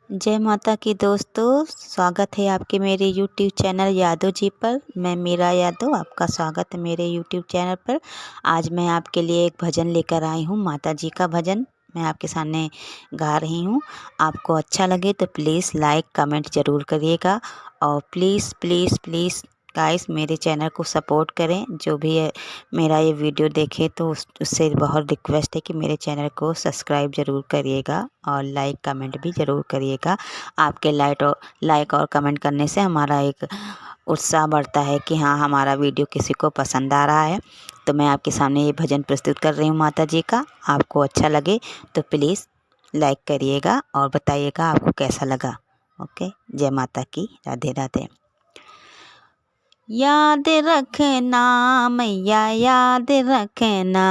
जय माता की दोस्तों, स्वागत है आपके मेरे यूट्यूब चैनल यादव जी पर। मैं मीरा यादव, आपका स्वागत है मेरे यूट्यूब चैनल पर। आज मैं आपके लिए एक भजन लेकर आई हूँ, माता जी का भजन मैं आपके सामने गा रही हूँ। आपको अच्छा लगे तो प्लीज़ लाइक कमेंट ज़रूर करिएगा और प्लीज़ प्लीज़ प्लीज़ गाइस मेरे चैनल को सपोर्ट करें। जो भी मेरा ये वीडियो देखे तो उससे बहुत रिक्वेस्ट है कि मेरे चैनल को सब्सक्राइब ज़रूर करिएगा और लाइक कमेंट भी ज़रूर करिएगा। आपके लाइक और कमेंट करने से हमारा एक उत्साह बढ़ता है कि हाँ, हमारा वीडियो किसी को पसंद आ रहा है। तो मैं आपके सामने ये भजन प्रस्तुत कर रही हूँ माता जी का। आपको अच्छा लगे तो प्लीज़ लाइक करिएगा और बताइएगा आपको कैसा लगा। ओके, जय माता की, राधे राधे। याद रखना मैया, याद रखना,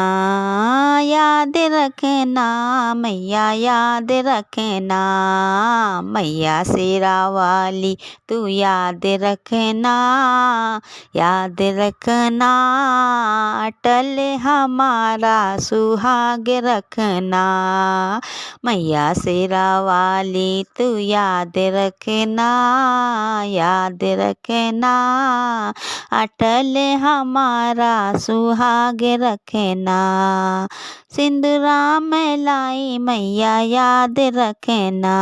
याद रखना मैया, याद रखना मैया शेरा वाली, तू याद रखना, याद रखना अटल हमारा सुहाग रखना मैया शेरा वाली, तू याद रखना, याद रखना अटल हमारा सुहाग रखना। सिंदूरा में लाई मैया, याद रखना,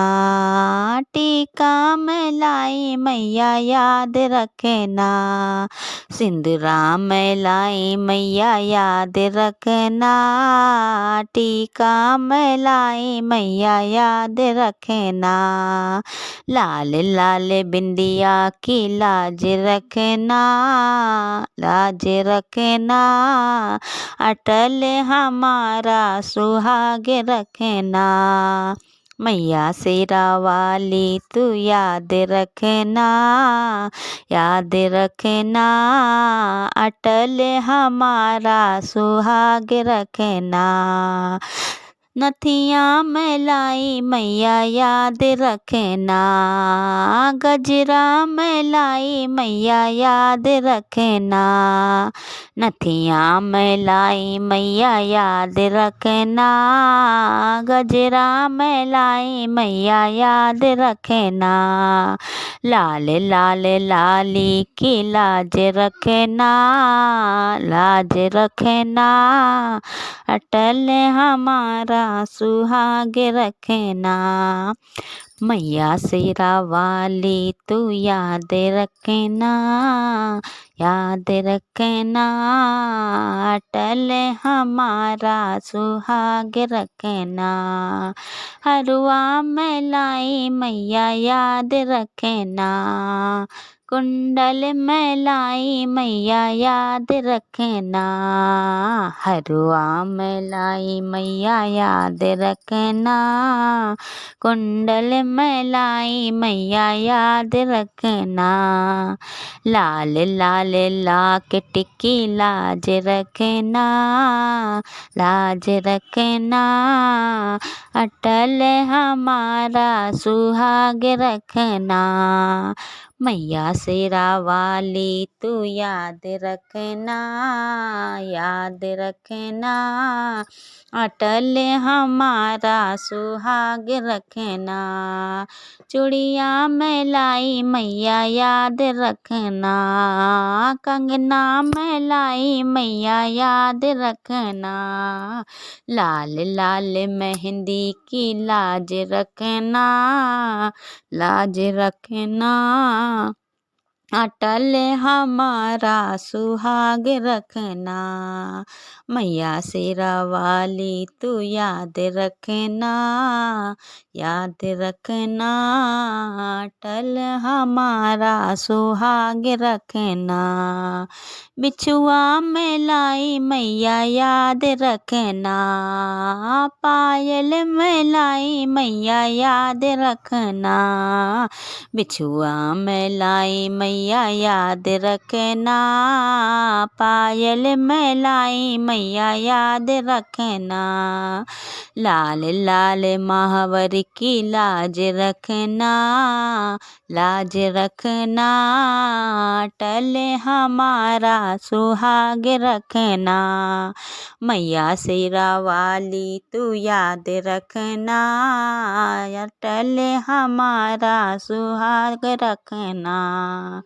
टीका में लाई मैया, याद रखना, सिंदूरा में लाई मैया, याद रखना, टीका में लाई मैया, याद रखना, लाल लाल बिंदिया की लाज रखना, लाज रखना अटल हमारा सुहाग रखना मैया शेरा वाली, तू याद रखना, याद रखना अटल हमारा सुहाग रखना। नथिया में लाई मैया, याद रखना, गजरा में लाई मैया, याद रखना, नथिया में लाई मैया, याद रखना, गजरा में लाई मैया, याद रखना, लाल लाल लाली की लाज रखना, लाज रखना अटल हमारा सुहाग रखना मैया शेरा वाली, तू याद रखना, याद रखना अटल हमारा सुहाग रखना। हरुआ में लाई मैया, याद रखना, कुंडल में लाई मैया, याद रखना, हरुआ में लाई मैया, याद रखना, कुंडल में लाई मैया, याद रखना, लाल लाल लाकेट की लाज रखना, लाज रखना अटल हमारा सुहाग रखना मैया शेरा वाली, तू याद रखना, याद रखना अटल हमारा सुहाग रखना। चूड़िया में लाई मैया, याद रखना, कंगना में लाई मैया, याद रखना, लाल लाल मेहंदी की लाज रखना, लाज रखना अटल हमारा सुहाग रखना मैया शेरा वाली, तू याद रखना, याद रखना अटल हमारा सुहाग रखना। बिछुआ में लाई मैया, याद रखना, पायल में लाई मैया, याद रखना, बिछुआ में लाई मैया, मैया याद रखना, पायल मैं लाई मैया याद रखना, लाल लाल महावर की लाज रखना, लाज रखना, टल हमारा सुहाग रखना, मैया शेरा वाली तू याद रखना, टल हमारा सुहाग रखना,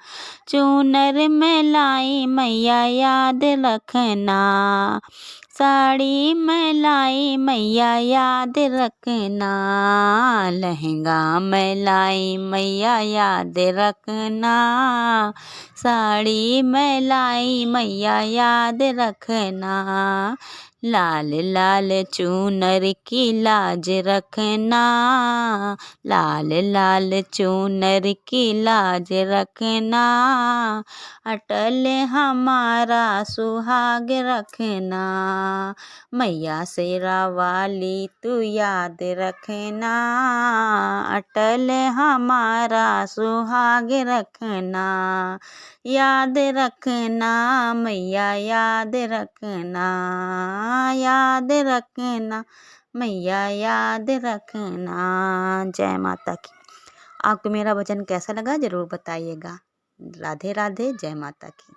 चूनर में लाई मैया याद रखना, साड़ी में लाई मैया याद रखना, लहंगा में लाई मैया याद रखना, साड़ी में लाई मैया याद रखना, लाल लाल चूनर की लाज रखना, लाल लाल चूनर की लाज रखना, अटल हमारा सुहाग रखना, मैया शेरा वाली तू याद रखना, अटल हमारा सुहाग रखना, याद रखना मैया याद रखना, याद रखना मैया याद रखना। जय माता की। आपको मेरा भजन कैसा लगा ज़रूर बताइएगा। राधे राधे, जय माता की।